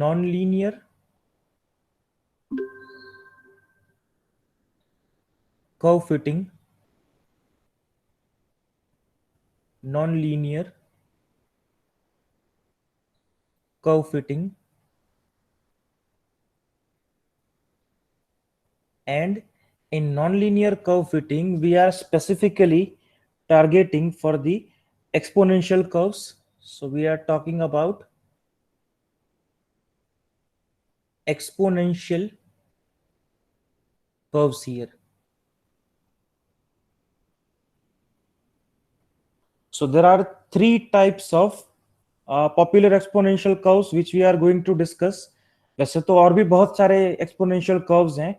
non-linear curve fitting, non-linear curve fitting, and in nonlinear curve fitting we are specifically targeting for the exponential curves. So we are talking about exponential curves here. So there are three types of popular exponential curves which we are going to discuss. वैसे तो और भी बहुत सारे exponential curves हैं,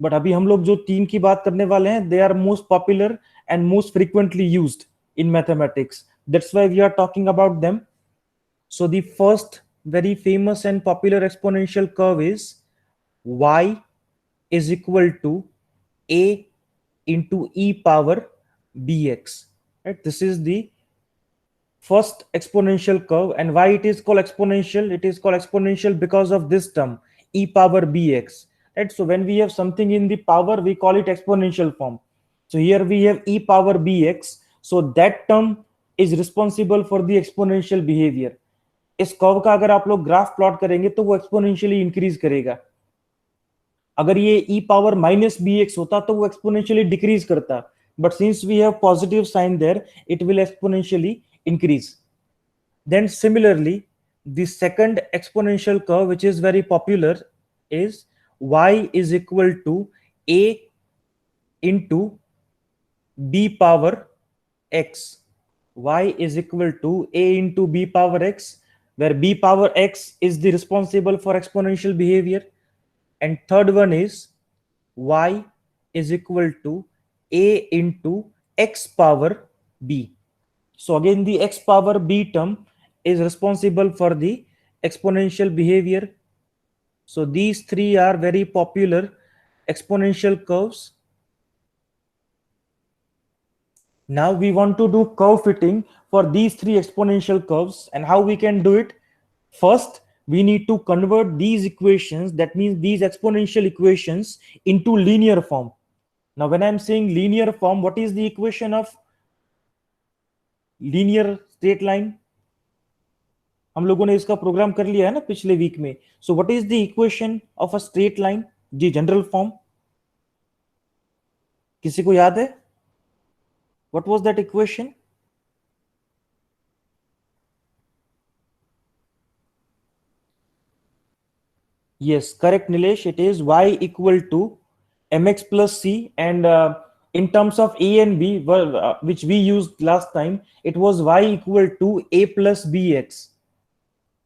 but अभी हम लोग जो तीन की बात करने वाले हैं, they are most popular and most frequently used in mathematics. That's why we are talking about them. So the first very famous and popular exponential curve is y is equal to a into e power bx. Right? This is the first exponential curve, and why it is called exponential? It is called exponential because of this term e power bx. Right? So when we have something in the power, we call it exponential form. So here we have e power bx. So that term is responsible for the exponential behavior. इस curve का अगर आप लोग graph plot करेंगे तो वो exponentially increase करेगा. अगर ये e पावर माइनस bx होता तो वो एक्सपोनेंशियली डिक्रीज करता. But since we have positive sign there, it will exponentially increase. Then similarly, the second exponential curve which is very popular is y is equal to a into b power x. Y is equal to a into b power x, where b power x is the responsible for exponential behavior. And third one is y is equal to a into x power b. So again the x power b term is responsible for the exponential behavior. So these three are very popular exponential curves. Now we want to do curve fitting for these three exponential curves, and how we can do it? First, we need to convert these equations, that means these exponential equations, into linear form. Now when I'm saying linear form, what is the equation of linear straight line? हम लोगों ने इसका programme कर लिया है ना पिछले week में. So what is the equation of a straight line? जी जनरल फॉर्म किसी को याद है? What was that equation? Yes, correct, Nilesh. It is y equal to mx plus c, and in terms of a and b, which we used last time, it was y equal to a plus bx.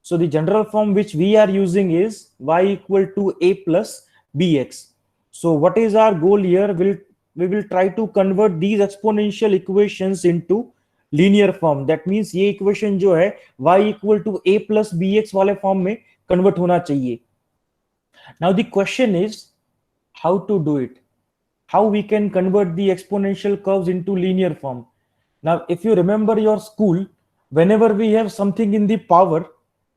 So the general form which we are using is y equal to a plus bx. So what is our goal here? We will try to convert these exponential equations into linear form. That means ये equation जो है y equal to a plus bx वाले form में convert होना चाहिए. Now the question is how to do it. How we can convert the exponential curves into linear form. Now if you remember your school, whenever we have something in the power,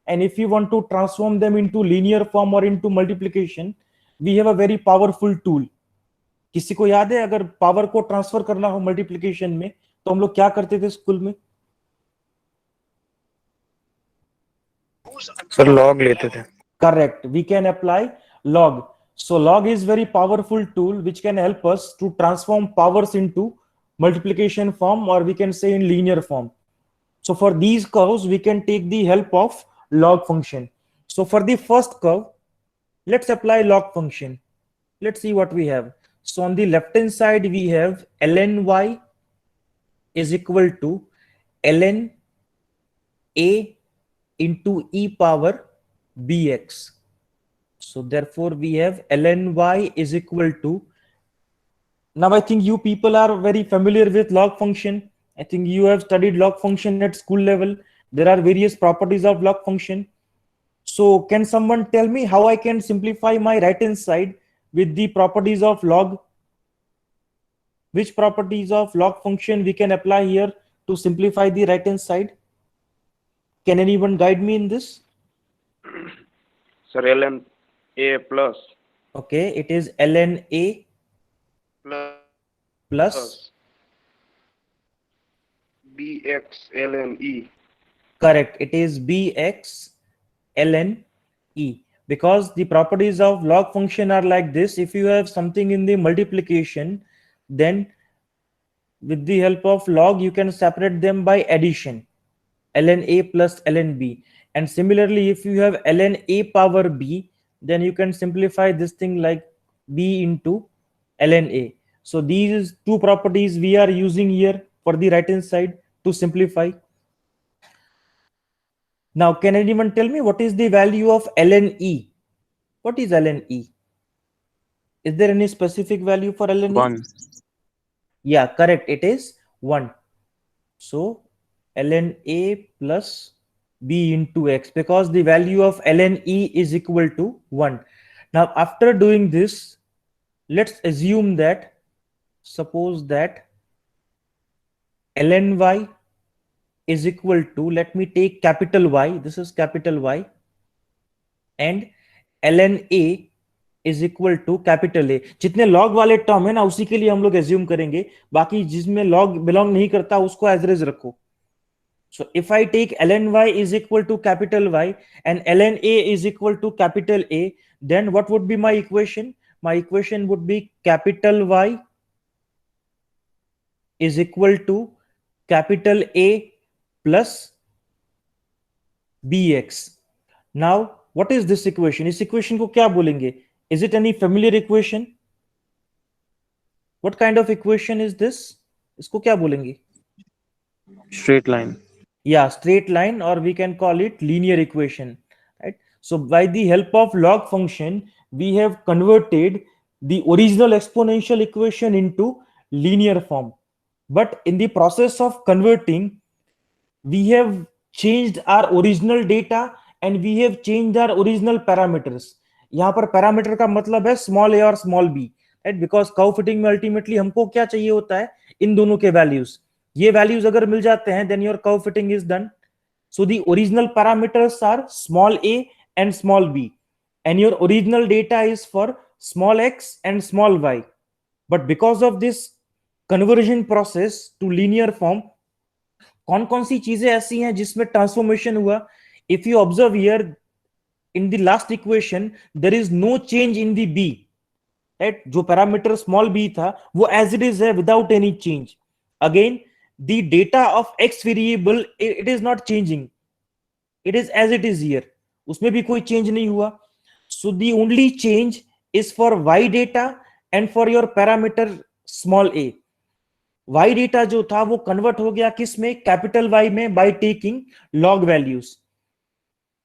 and if you want to transform them into linear form or into multiplication, we have a very powerful tool. किसी को याद है अगर power को transfer करना हो multiplication में तो हम लोग क्या करते थे स्कूल में? सर लॉग लेते थे. Correct, we can apply log. So log is very powerful tool which can help us to transform powers into multiplication form, or we can say in linear form. So for these curves we can take the help of log function. So for the first curve, let's apply log function. Let's see what we have. So on the left hand side we have ln y is equal to ln a into e power bx. So therefore we have ln y is equal to, now I think you people are very familiar with log function. I think you have studied log function at school level. There are various properties of log function. So can someone tell me how I can simplify my right hand side with the properties of log? Which properties of log function we can apply here to simplify the right hand side? Can anyone guide me in this? Sir, ln a plus Okay, it is ln A plus, bx ln e. correct, it is bx ln e, because the properties of log function are like this. If you have something in the multiplication, then with the help of log you can separate them by addition, ln a plus ln b. And similarly, if you have ln a power b, then you can simplify this thing like b into ln a. So these two properties we are using here for the right hand side to simplify. Now, can anyone tell me what is the value of ln e? What is ln e? Is there any specific value for ln e? 1. Yeah, correct. It is 1. So ln a plus b into x, because the value of ln e is equal to 1. Now, after doing this, let's assume that, suppose that ln y is equal to, let me take capital Y, this is capital Y, and ln a is equal to capital A. जितने log वाले term है ना उसी के लिए हम लोग assume करेंगे, बाकी जिसमें लॉग बिलोंग नहीं करता उसको एज इट इज रखो. So if I take ln y is equal to capital Y and ln a is equal to capital A, then what would be my equation? My equation would be capital Y is equal to capital A plus bx. Now, what is this equation? इस equation को क्या बोलेंगे? Is it any familiar equation? What kind of equation is this? इसको क्या बोलेंगे? Straight line. Yeah, straight line, or we can call it linear equation, right? So by the help of log function, we have converted the original exponential equation into linear form. But in the process of converting, we have changed our original data and we have changed our original parameters. यहाँ पर parameter का मतलब है small a और small b, right? Because curve fitting में ultimately हमको क्या चाहिए होता है? इन दोनों के वैल्यूज. ये वैल्यूज अगर मिल जाते हैं then your curve fitting is done. So the original parameters are small a and small b, and your original data is for small x and small y. But because of this conversion process to linear form, कौन कौन सी चीजें ऐसी हैं जिसमें transformation हुआ? If you observe here, in the last equation there is no change in the b, right? जो parameter small b था वो as it is है without any change. Again, the data of x variable, it is not changing, it is as it is here, उसमें भी कोई change नहीं हुआ. So the only change is for y data and for your parameter small a. y data जो था वो convert हो गया किस में? कैपिटल y में, by taking log values.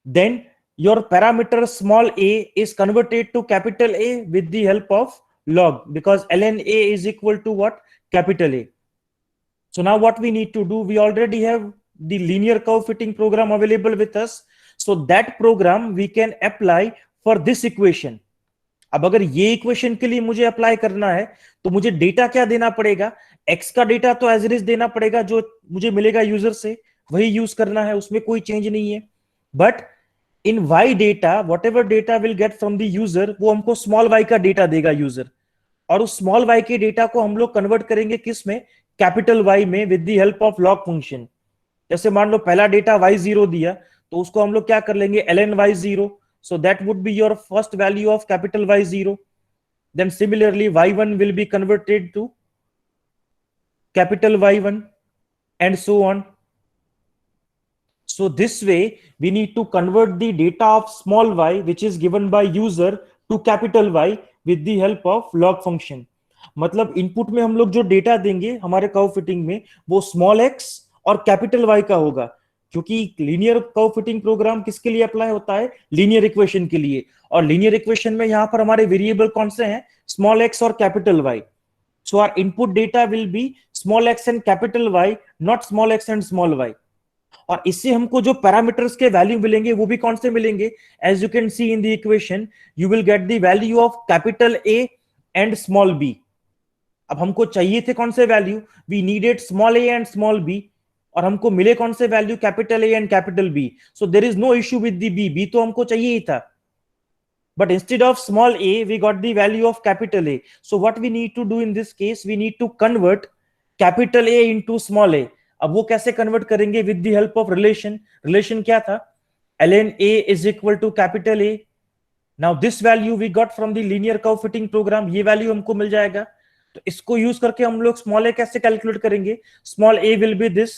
Then your parameter small a is converted to capital A with the help of log, because ln a is equal to what? Capital A. So now what we need to do, we already have the linear curve fitting program available with us, so that program we can apply for this equation. अब अगर ये equation के लिए मुझे apply करना है तो मुझे डेटा क्या देना पड़ेगा? x का डेटा तो एज इट इज देना पड़ेगा, जो मुझे मिलेगा यूजर से वही यूज करना है, उसमें कोई चेंज नहीं है. But in y data, what ever data will get from the user, वो हमको स्मॉल y का डेटा देगा यूजर, और उस स्मॉल y के डेटा को हम लोग कन्वर्ट करेंगे किस में? कैपिटल Y में, with the help of log function. जैसे मान लो पहला डेटा y0 दिया तो उसको हम लोग क्या कर लेंगे? ln y0. So that would be your first value of capital Y0. Then similarly y1 will be converted to capital Y1 and so on. So this way we need to convert the data of small y which is given by user to capital Y with the help of log function. मतलब input में हम लोग जो data देंगे हमारे curve fitting में वो small x और कैपिटल Y का होगा, क्योंकि लीनियर कर्व फिटिंग प्रोग्राम किसके लिए अप्लाई होता है? लीनियर इक्वेशन के लिए. और लीनियर इक्वेशन में यहां पर हमारे वेरिएबल कौन से हैं? स्मॉल x और capital Y. So our input data will be small x and capital Y, not small x and small y. और इससे हमको जो पैरामीटर्स के वैल्यू मिलेंगे वो भी कौन से मिलेंगे? As you can see in the equation, you will get the value of capital A and small b. अब हमको चाहिए थे कौन से value? We needed small a and small b, और हमको मिले कौन से वैल्यू? Capital A and capital B. So there is no issue with the b. B तो हमको चाहिए ही था. but instead of small a we got the value of capital A. So what we need to do in this case, we need to convert capital A into small a. अब वो कैसे convert करेंगे? With the help of relation. Relation क्या था? ln A is equal to capital A. Now this value we got from the linear curve fitting program. ये value हमको मिल जाएगा. तो इसको यूज करके हम लोग स्मॉल a कैसे कैलकुलेट करेंगे? Small a will be this.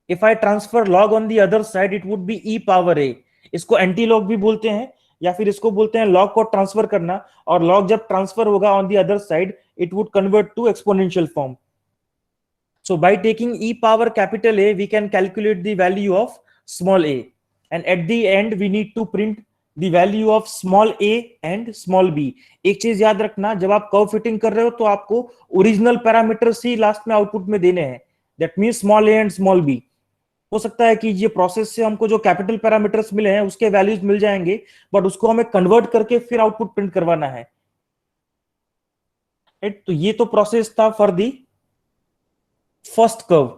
If I transfer log on the other side, it would be e power a. इसको एंटी लॉग भी बोलते हैं, या फिर इसको बोलते हैं लॉग को ट्रांसफर करना, और लॉग जब ट्रांसफर होगा on the other side, it would convert to exponential form. So by taking e power capital A, we can calculate the value of small a. And at the end, we need to print the value of small a and small b. एक चीज याद रखना, जब आप curve fitting कर रहे हो तो आपको ओरिजिनल पैरामीटर्स ही लास्ट में आउटपुट में देने हैं. That means small a and small b. हो सकता है कि ये प्रोसेस से हमको जो कैपिटल पैरामीटर्स मिले हैं उसके वैल्यूज मिल जाएंगे, बट उसको हमें कन्वर्ट करके फिर आउटपुट प्रिंट करवाना है. तो ये तो प्रोसेस था for the first curve.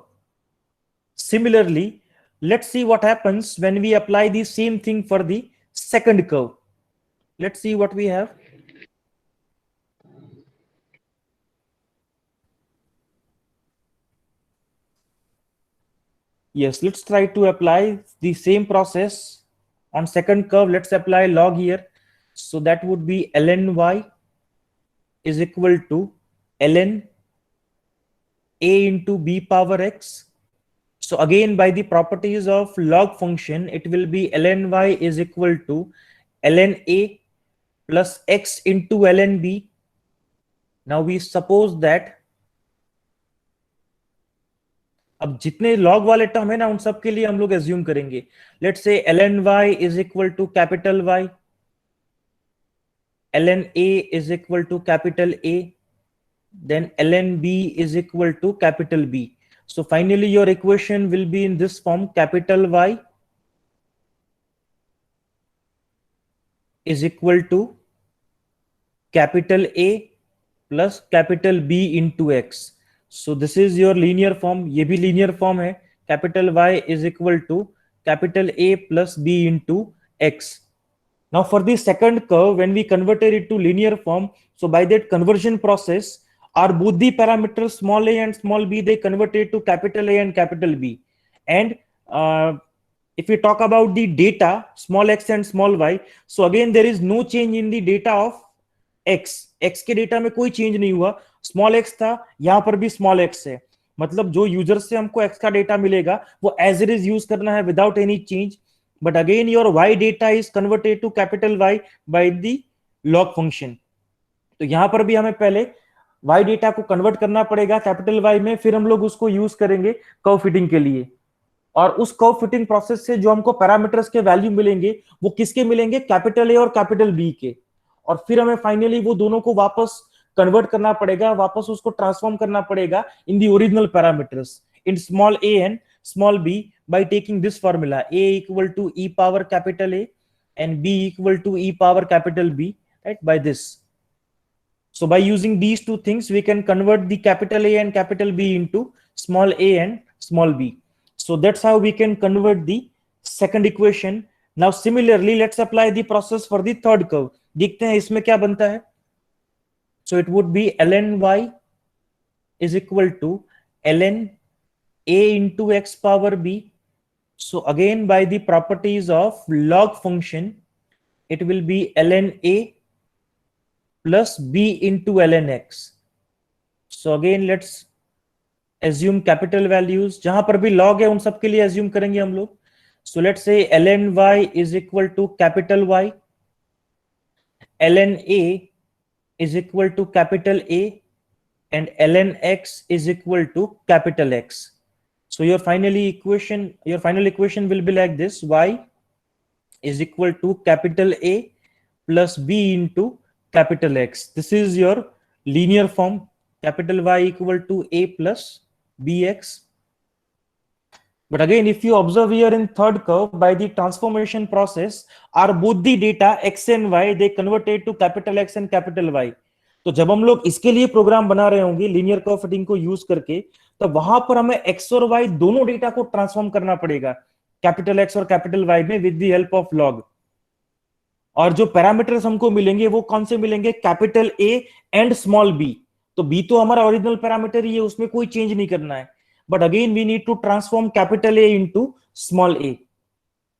Similarly, let's see what happens when we apply the same thing for the second curve. Let's see what we have. Yes, let's try to apply the same process on second curve. Let's apply log here. So that would be ln y is equal to ln a into b power x. So again, by the properties of log function, it will be ln y is equal to ln a plus x into ln b. Now we suppose that अब जितने log वाले term है ना, उन सब के लिए हम लोग एज्यूम करेंगे. Let's say ln y is equal to capital Y, ln a is equal to capital A, then ln b is equal to capital B. So finally your equation will be in this form: capital Y is equal to capital A plus capital B into x. So this is your linear form. ये भी linear form है. Capital Y is equal to capital A plus B into x. Now for the second curve, when we converted it to linear form, so by that conversion process, are both the parameters small a and small b, they converted to capital A and capital B. And if we talk about the data, small x and small y, so again there is no change in the data of x. x के data में कोई change नहीं हुआ. Small x था, यहां पर भी small x है. मतलब जो यूजर से हमको x का डेटा मिलेगा वो एज इट इज यूज करना है without any change. But again your y data is converted to capital Y by the log function. तो यहां पर भी हमें पहले y डेटा को कन्वर्ट करना पड़ेगा कैपिटल Y में, फिर हम लोग उसको यूज करेंगे कर्व फिटिंग के लिए. और उस कर्व फिटिंग प्रोसेस से जो हमको पैरामीटर्स के वैल्यू मिलेंगे वो किसके मिलेंगे? कैपिटल A और कैपिटल B के. और फिर हमें फाइनली वो दोनों को वापस कन्वर्ट करना पड़ेगा, वापस उसको ट्रांसफॉर्म करना पड़ेगा in the original parameters in small a and small b by taking this formula: a equal to e power capital A and b equal to e power capital B, right? By this. So by using these two things, we can convert the capital A and capital B into small a and small b. So that's how we can convert the second equation. Now similarly, let's apply the process for the third curve. देखते हैं इसमें क्या बनता है. So it would be ln y is equal to ln a into x power b. So again, by the properties of log function, it will be ln a plus b into ln x. So again, let's assume capital values. जहां पर भी log है उन सब के लिए assume करेंगे हम लोग. So let's say ln y is equal to capital Y, ln a is equal to capital A, and ln x is equal to capital X. So your final equation will be like this: y is equal to capital A plus b into capital X. This is your linear form: capital Y equal to a plus bx. But again, if you observe here in third curve, by the transformation process, are both the data x and y, they converted to capital X and capital Y. तो जब हम लोग इसके लिए programme बना रहे होंगे linear curve fitting को यूज करके, तो वहां पर हमें x और y दोनों डेटा को ट्रांसफॉर्म करना पड़ेगा कैपिटल X और कैपिटल Y में with the help of log. और जो पैरामीटर्स हमको मिलेंगे वो कौन से मिलेंगे, capital A and small b. तो बी तो हमारा ओरिजिनल पैरामीटर ही है, उसमें कोई चेंज नहीं करना है, but again we need to transform capital A into small A.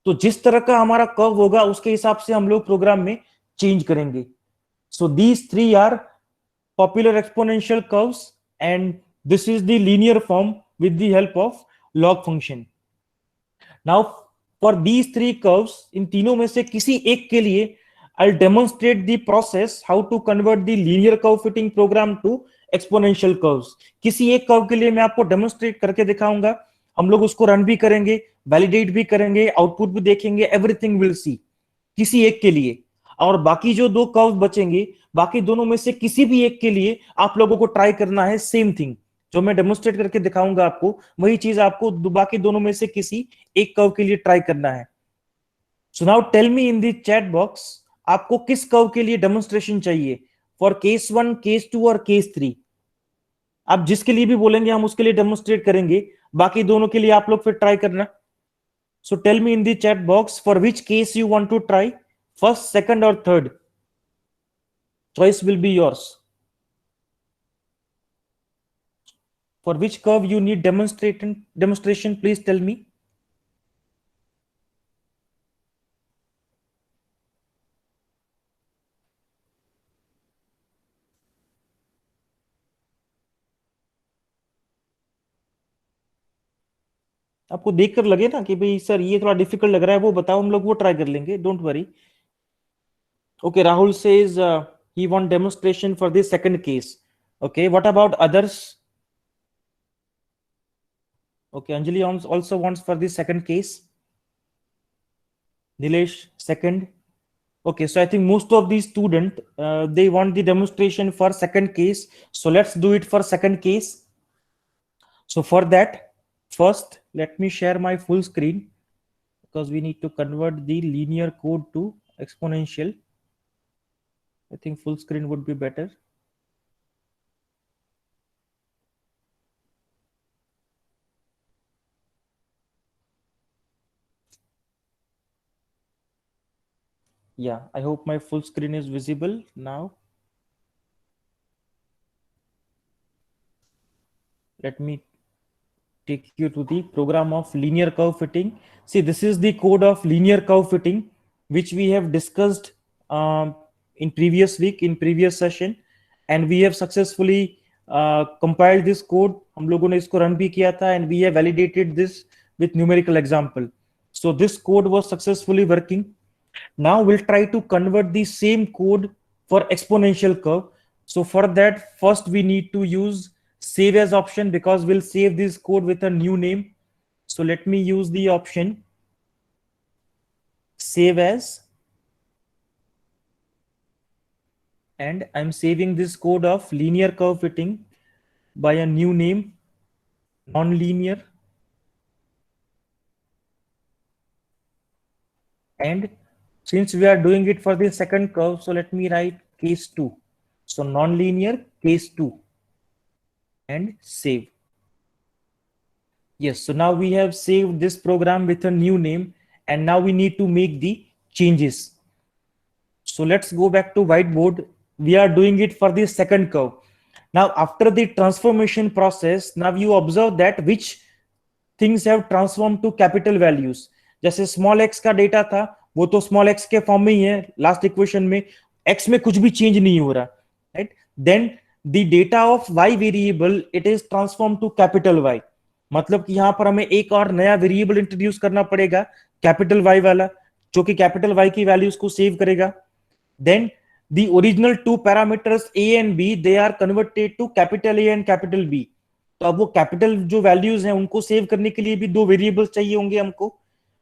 तो जिस तरह का हमारा कर्व होगा उसके हिसाब से हम लोग प्रोग्राम में चेंज करेंगे। So these three are popular exponential curves and this is the linear form with the help of log function. Now for these three curves, इन तीनों में से किसी एक के लिए I'll demonstrate the process how to convert the linear curve fitting program to exponential curves। किसी एक कर्व के लिए मैं आपको डेमोन्स्ट्रेट करके दिखाऊंगा, हम लोग उसको रन भी करेंगे, वैलिडेट भी करेंगे, आउटपुट भी देखेंगे, एवरीथिंग विल सी किसी एक के लिए। और बाकी जो दो कर्व बचेंगे, बाकी दोनों में से किसी भी एक के लिए आप लोगों को ट्राई करना है सेम थिंग, जो मैं डेमोन्स्ट्रेट करके दिखाऊंगा आपको, वही चीज आपको बाकी दोनों में से किसी एक कर्व के लिए ट्राई करना है। So now tell me in the chat box, आपको किस कर्व के लिए डेमोन्स्ट्रेशन चाहिए, फॉर केस 1, केस 2 और केस 3। आप जिसके लिए भी बोलेंगे हम उसके लिए डेमोन्स्ट्रेट करेंगे, बाकी दोनों के लिए आप लोग फिर ट्राई करना। So tell me in the chat box for which case you want to try, first, second और third, choice will be yours. For which curve you need demonstration, please tell me। आपको देखकर लगे ना कि भाई sir ये थोड़ा difficult लग रहा है, वो बताओ, हम लोग वो ट्राई कर लेंगे, don't worry. Okay, Rahul says he want demonstration for the second case। okay, what about others? Okay, Anjali also wants for the second case। Nilesh second। okay, so I think most of the student they want the demonstration for second case, so let's do it for second case। so for that, first let me share my full screen because we need to convert the linear code to exponential। I think full screen would be better। yeah, I hope my full screen is visible now। let me take you to the program of linear curve fitting। See, this is the code of linear curve fitting which we have discussed in previous week, in previous session, and we have successfully compiled this code। हम लोगों ने इसको run भी किया था and we have validated this with numerical example। so this code was successfully working। now we'll try to convert the same code for exponential curve। so for that, first we need to use save as option because we'll save this code with a new name। so let me use the option save as, and I'm saving this code of linear curve fitting by a new name, non-linear। and since we are doing it for the second curve, so let me write case 2। so non-linear case 2 and save। yes, so now we have saved this program with a new name and now we need to make the changes। so let's go back to whiteboard। we are doing it for the second curve। now after the transformation process, now you observe that which things have transformed to capital values। जैसे small x का data था वो तो small x के form में ही है, last equation में x में कुछ भी चेंज नहीं हो रहा, right. Then the data of y variable it is transform to capital Y। मतलब कि यहां पर हमें एक और नया वेरिएबल इंट्रोड्यूस करना पड़ेगा, कैपिटल Y वाला, जो कि कैपिटल Y की वैल्यूज को सेव करेगा। then the original two parameters a and b they are converted to capital A and capital B। तो अब वो कैपिटल जो वैल्यूज हैं उनको सेव करने के लिए भी दो वेरिएबल्स चाहिए होंगे हमको।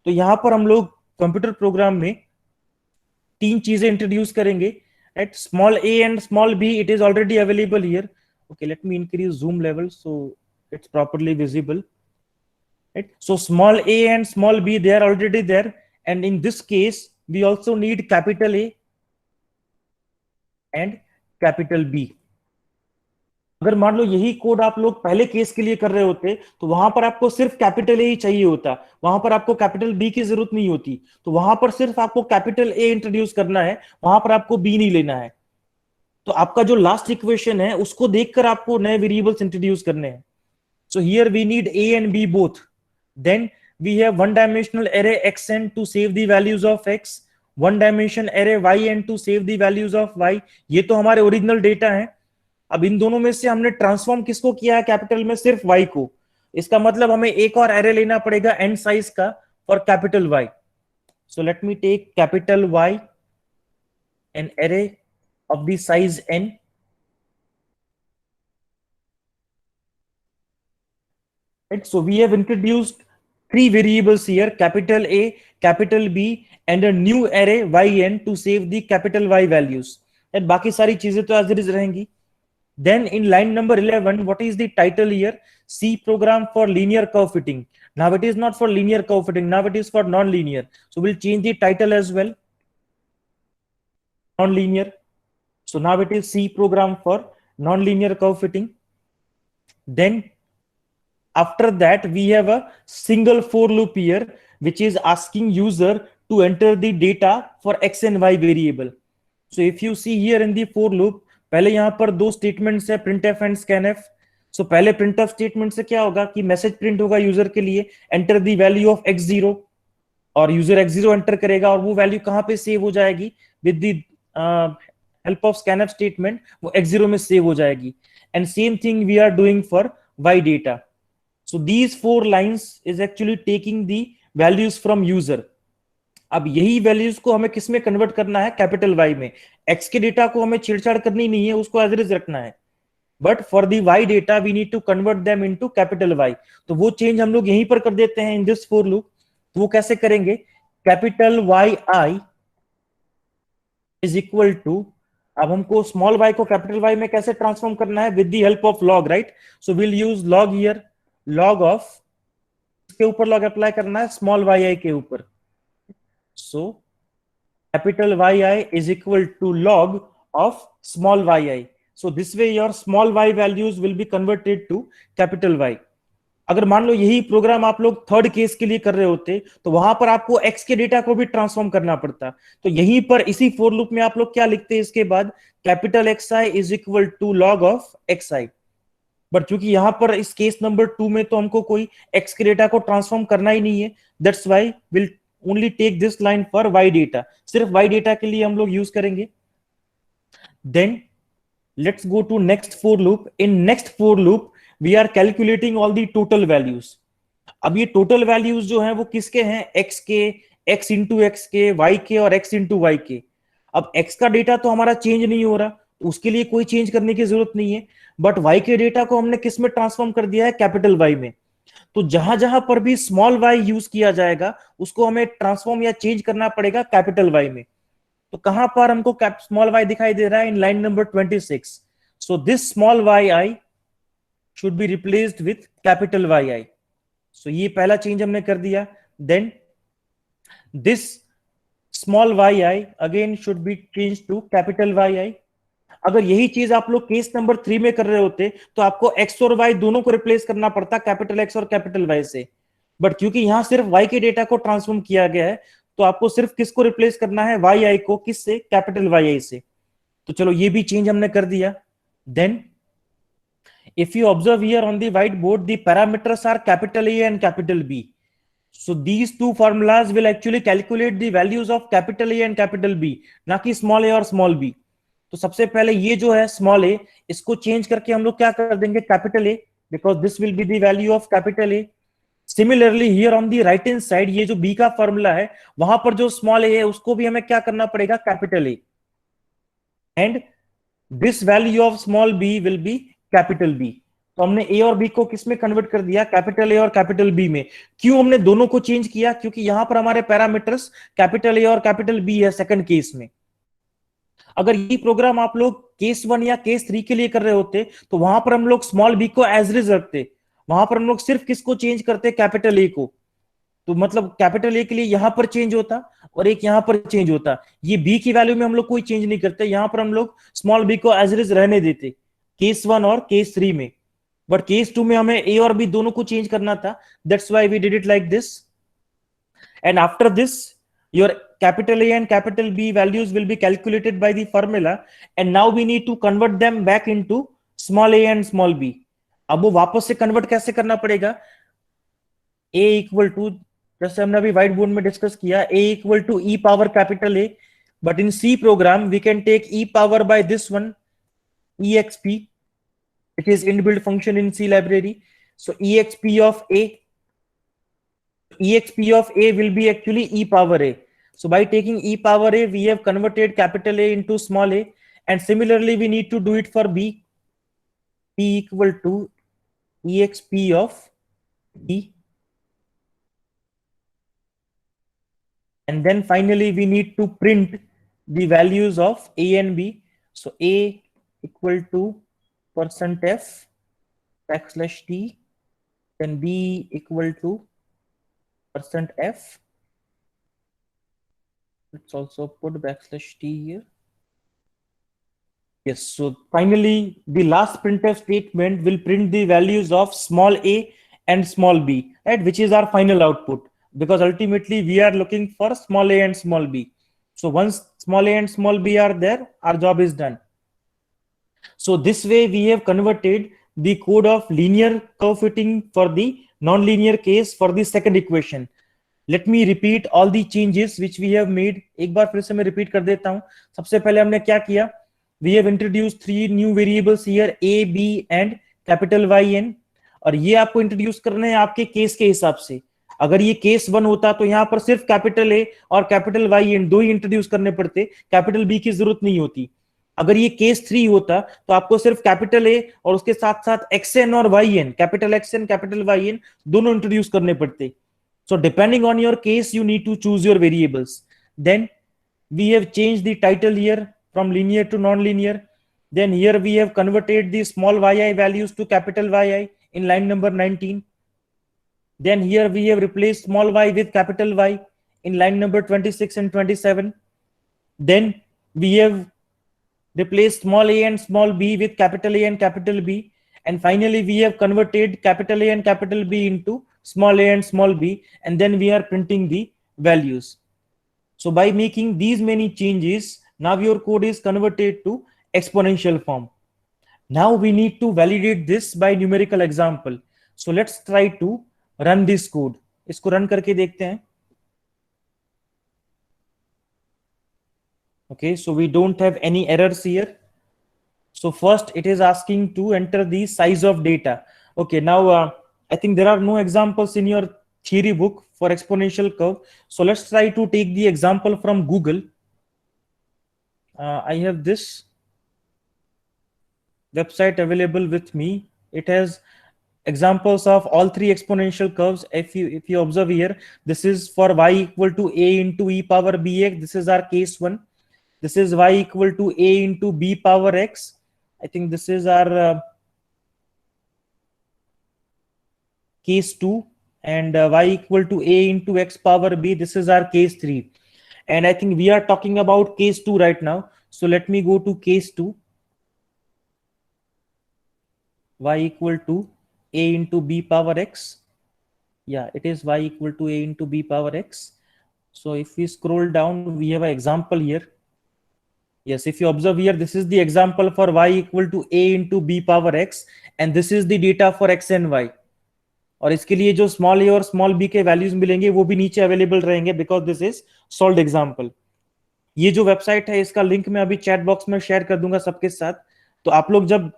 तो यहां पर हम लोग कंप्यूटर प्रोग्राम में तीन चीजें इंट्रोड्यूस करेंगे, right. Small a and small b it is already available here। okay, let me increase zoom level so it's properly visible, right। so small a and small b they are already there, and in this case we also need capital A and capital B। अगर मान लो यही code आप लोग पहले case के लिए कर रहे होते तो वहां पर आपको सिर्फ कैपिटल ए ही चाहिए होता, वहां पर आपको कैपिटल बी की जरूरत नहीं होती। तो वहां पर सिर्फ आपको कैपिटल ए इंट्रोड्यूस करना है, वहां पर आपको बी नहीं लेना है। तो आपका जो लास्ट इक्वेशन है उसको देखकर आपको नए वेरिएबल्स इंट्रोड्यूस करने हैं। So here we need a and b both. Then we have one dimensional array xn to save the values of x, one dimension array yn to save the values of y। ये तो हमारे original data है। अब इन दोनों में से हमने transform किसको किया है कैपिटल में? सिर्फ y को। इसका मतलब हमें एक और एरे लेना पड़ेगा n साइज का for capital y। So let me take capital y an array of the size n. Right, so we have introduced three variables here, capital A, capital B and a new array yn to save the capital Y values, and बाकी सारी चीजें तो as it is रहेंगी। Then in line number 11, what is the title here? C program for linear curve fitting. Now it is not for linear curve fitting, now it is for non-linear, so we'll change the title as well, non-linear. So now it is C program for non-linear curve fitting. Then after that we have a single for loop here which is asking user to enter the data for x and y variable. So if you see here in the for loop, पहले यहां पर दो statements है, printf and scanf. So पहले printf statement से क्या होगा कि मैसेज प्रिंट होगा यूजर के लिए, enter the value of x0, और यूजर x0 एंटर करेगा और वो वैल्यू कहां पे सेव हो जाएगी? With the help of scanf statement वो x0 में सेव हो जाएगी। And same thing we are doing for y data. So these four lines is actually taking the values from user. अब यही वैल्यूज को हमें किस में कन्वर्ट करना है? कैपिटल Y में। x के डेटा को हमें छेड़छाड़ करनी नहीं है, उसको एज इट इज रखना है। But for the y data we need to convert them into capital Y। तो वो चेंज हम लोग यहीं पर कर देते हैं इन दिस फॉर लूप। तो वो कैसे करेंगे? Capital yi is equal to, अब हमको स्मॉल y को कैपिटल Y में कैसे ट्रांसफॉर्म करना है? With the help of log, right? So will use log here, log of, इसके ऊपर लॉग अप्लाई करना है स्मॉल yi के ऊपर। So capital yi is equal to log of small yi. So this way your small y values will be converted to capital Y. अगर मान लो यही programme आप लोग थर्ड केस के लिए कर रहे होते तो वहां पर आपको x के डेटा को भी ट्रांसफॉर्म करना पड़ता। तो यहीं पर इसी फॉर लूप में आप लोग क्या लिखते हैं इसके बाद? Capital xi is equal to log of xi। बट चूंकि यहां पर इस केस नंबर 2 में तो हमको कोई x के डेटा को ट्रांसफॉर्म करना ही नहीं है, that's why will only take this line for y data. सिर्फ y डेटा के लिए हम लोग यूज करेंगे। Then let's go to next for loop. In next for loop we are calculating all the total values. अब ये total values जो हैं वो किसके हैं? x के, x into x के, y के और x into y के। अब x का डेटा तो हमारा चेंज नहीं हो रहा, तो उसके लिए कोई चेंज करने की जरूरत नहीं है। बट y के डेटा को हमने किस में ट्रांसफॉर्म कर दिया है? कैपिटल Y में। तो जहां जहां पर भी स्मॉल y यूज किया जाएगा उसको हमें ट्रांसफॉर्म या चेंज करना पड़ेगा कैपिटल Y में। तो कहां पर हमको स्मॉल y दिखाई दे रहा है? In line number 26। So this small yi should be replaced with capital yi. So ये पहला चेंज हमने कर दिया। Then this small yi again should be change to capital yi. अगर यही चीज आप लोग केस नंबर 3 में कर रहे होते तो आपको x और y दोनों को रिप्लेस करना पड़ता कैपिटल x और कैपिटल y से। बट क्योंकि यहां सिर्फ y के डेटा को ट्रांसफॉर्म किया गया है तो आपको सिर्फ किसको रिप्लेस करना है? yi को। किससे? कैपिटल yi से। तो चलो ये भी चेंज हमने कर दिया। Then if you observe here on the white board the parameters are capital A and capital B. So these two formulas will actually calculate the values of capital A and capital B, ना कि small a और small b। तो सबसे पहले ये जो है small a, इसको चेंज करके हम लोग क्या कर देंगे? Capital A, because this will be the value of capital A. Similarly here on the right hand side ये जो b का फॉर्मूला है वहां पर जो स्मॉल a है उसको भी हमें क्या करना पड़ेगा? Capital A. And this value of small b will be capital B. तो हमने a और b को किस में कन्वर्ट कर दिया? कैपिटल A और कैपिटल B में। क्यों हमने दोनों को चेंज किया? क्योंकि यहां पर हमारे पैरामीटर्स कैपिटल A और कैपिटल B है सेकंड केस में। अगर ये प्रोग्राम आप लोग केस 1 या केस 3 के लिए कर रहे होते तो वहां पर हम लोग स्मॉल b को एज इज रखते, वहां पर हम लोग सिर्फ किसको चेंज करते? कैपिटल A को। तो मतलब कैपिटल A के लिए यहां पर चेंज होता और एक यहां पर चेंज होता। ये b की वैल्यू में हम लोग कोई चेंज नहीं करते, यहां पर हम लोग स्मॉल b को एज इट इज रहने देते। केस 1 और केस 3 में, बट केस 2 में हमें ए और बी दोनों को चेंज करना था, that's why we did it like this. And after this, your capital A and capital B values will be calculated by the formula, and now we need to convert them back into small a and small b. अब वो वापस से convert कैसे करना पड़ेगा? a equal to, जैसे हमने अभी व्हाइट बोर्ड में डिस्कस किया, a equal to e power capital A, but in C program we can take e power by this one exp, which is inbuilt function in C library. So exp of A, exp of A will be actually e power A. So by taking e power A, we have converted capital A into small a, and similarly we need to do it for B. P equal to exp of B, and then finally we need to print the values of A and B. So A equal to %f backslash t, then B equal to %f. Let's also put backslash t here. Yes, so finally the last printf statement will print the values of small a and small b, right, which is our final output, because ultimately we are looking for small a and small b. So once small a and small b are there, our job is done. So this way we have converted the code of linear curve fitting for the non-linear case for the second equation. Let me repeat all the changes which we have made. एक बार फिर से मैं repeat कर देता हूं. सबसे पहले हमने क्या किया? We have introduced 3 new variables here, a, b and capital Y n, और ये आपको इंट्रोड्यूस करना है आपके केस के हिसाब से. अगर ये केस 1 होता तो यहाँ पर सिर्फ कैपिटल ए और कैपिटल वाई एन दो ही इंट्रोड्यूस करने पड़ते, कैपिटल बी की जरूरत नहीं होती. अगर ये केस 3 होता तो आपको सिर्फ कैपिटल ए और उसके साथ साथ एक्स एन और y n, capital x n capital y n दोनों इंट्रोड्यूस करने पड़ते. So depending on your case, you need to choose your variables. Then we have changed the title here from linear to non-linear. Then here we have converted the small yi values to capital yi in line number 19. Then here we have replaced small y with capital Y in line number 26 and 27. Then we have replaced small a and small b with capital A and capital B. And finally we have converted capital A and capital B into small a and small b, and then we are printing the values. So by making these many changes, now your code is converted to exponential form. Now we need to validate this by numerical example. So let's try to run this code. इसको run करके देखते हैं. Okay, so we don't have any errors here. So first it is asking to enter the size of data. Okay, now I think there are no examples in your theory book for exponential curve. So let's try to take the example from Google. I have this website available with me. It has examples of all three exponential curves. If you observe here, this is for y equal to a into e power bx. This is our case 1. This is y equal to a into b power x. I think this is our case 2, and y equal to a into x power b. This is our case 3. And I think we are talking about case 2 right now. So let me go to case 2. Y equal to a into b power x. Yeah, it is y equal to a into b power x. So if we scroll down, we have an example here. Yes, if you observe here, this is the example for y equal to a into b power x, and this is the data for x and y. और इसके लिए जो small a और small B के values मिलेंगे वो भी नीचे अवेलेबल रहेंगे, because this is solved example. ये जो वेबसाइट है इसका लिंक मैं अभी चैट बॉक्स में शेयर कर दूंगा सबके साथ. तो आप लोग जब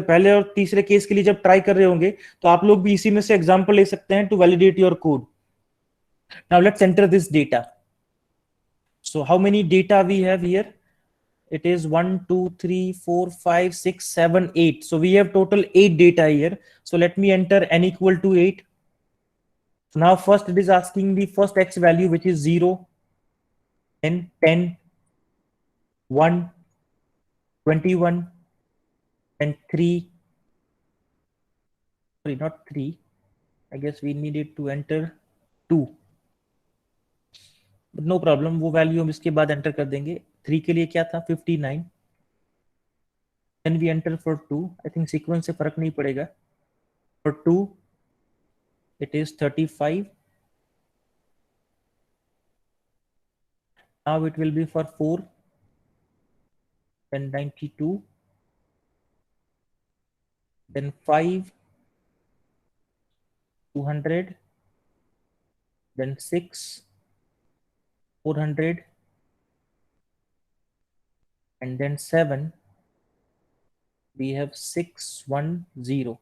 पहले और तीसरे केस के लिए जब ट्राई कर रहे होंगे तो आप लोग भी इसी में से एग्जांपल ले सकते हैं to validate your code. Now let's enter this data. So how many data we have here? It is 1, 2, 3, 4, 5, 6, 7, 8. So we have total 8 data here. So let me enter n equal to 8. So now first it is asking the first x value, which is 0, then 10, 1, 21, and 3. Sorry, not 3. I guess we needed to enter 2. But no problem, वो value हम इसके बाद enter कर देंगे. 3 के लिए क्या था? 59. then we enter for 2. I think sequence से फर्क नहीं पड़ेगा. For 2 it is 35. Now it will be for 4, then 92, then 5, 200, then 6, 400, and then 7, we have 610.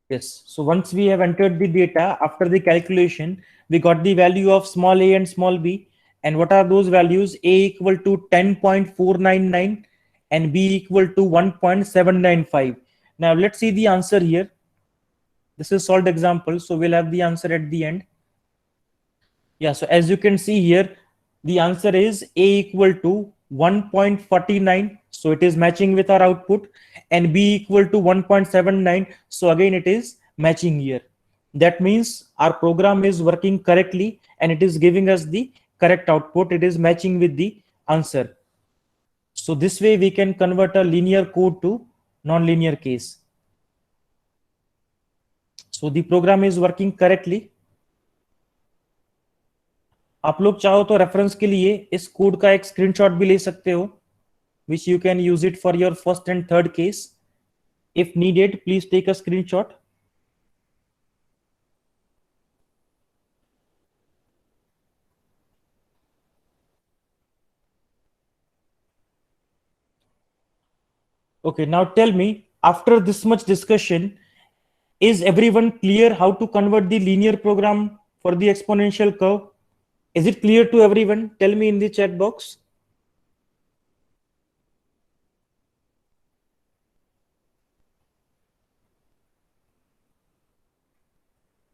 Yes, so once we have entered the data, after the calculation, we got the value of small a and small b. And what are those values? A equal to 10.499 and b equal to 1.795. Now let's see the answer here. This is solved example, so we'll have the answer at the end. Yeah, so as you can see here, the answer is A equal to 1.49. So it is matching with our output, and B equal to 1.79. So again, it is matching here. That means our program is working correctly and it is giving us the correct output. It is matching with the answer. So this way we can convert a linear code to non-linear case. So the program is working correctly. आप लोग चाहो तो reference के लिए इस code का एक screenshot भी ले सकते हो, which you can use it for your first and third case. If needed, please take a screenshot. Okay, now tell me, after this much discussion, is everyone clear how to convert the linear program for the exponential curve? Is it clear to everyone? Tell me in the chat box.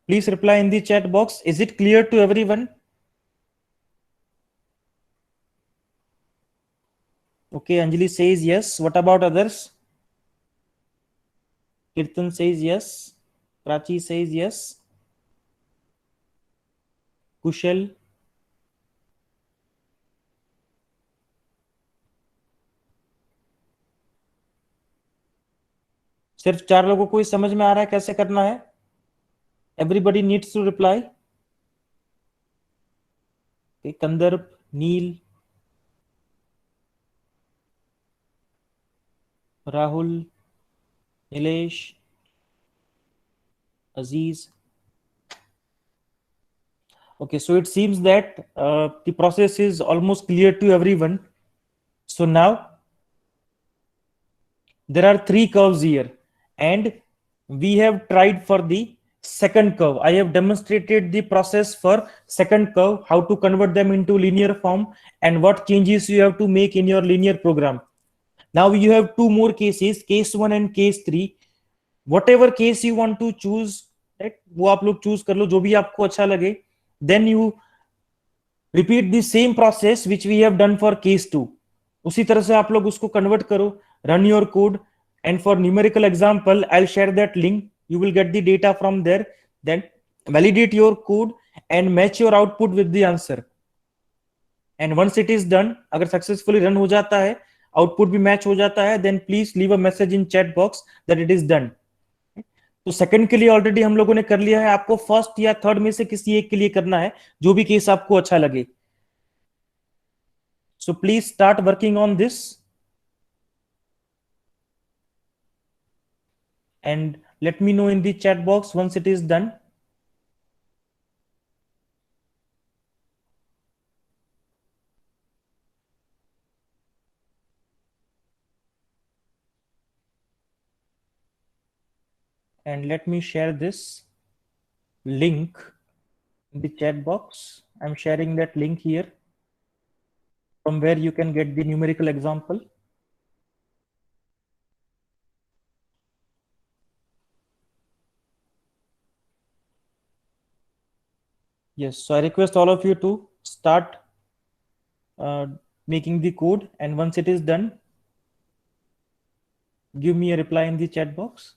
Please reply in the chat box. Is it clear to everyone? Okay, Anjali says yes. What about others? Kirtan says yes. Prachi says yes. Kushal. सिर्फ 4 लोगों को ही समझ में आ रहा है कैसे करना है? Everybody needs to reply. Okay, Kandarp, Neil, Rahul, Nilesh, Aziz. Okay, so it seems that the process is almost clear to everyone. So now there are 3 curves here, and we have tried for the second curve. I have demonstrated the process for second curve, how to convert them into linear form and what changes you have to make in your linear program. Now you have 2 more cases, case 1 and case 3. Whatever case you want to choose, right, वो आप लोग choose कर लो, जो भी आपको अच्छा लगे. Then you repeat the same process which we have done for case 2. उसी तरह से आप लोग उसको convert करो, run your code, and for numerical example, I'll share that link. You will get the data from there. Then validate your code and match your output with the answer. And once it is done, अगर successfully run हो जाता है, output भी match हो जाता है, then please leave a message in chat box that it is done. तो second के लिए ऑलरेडी हम लोगों ने कर लिया है, आपको फर्स्ट या थर्ड में से किसी एक के लिए करना है, जो भी केस आपको अच्छा लगे. So please start working on this and let me know in the chat box once it is done. And let me share this link in the chat box. I'm sharing that link here from where you can get the numerical example. Yes, so I request all of you to start making the code, and once it is done, give me a reply in the chat box.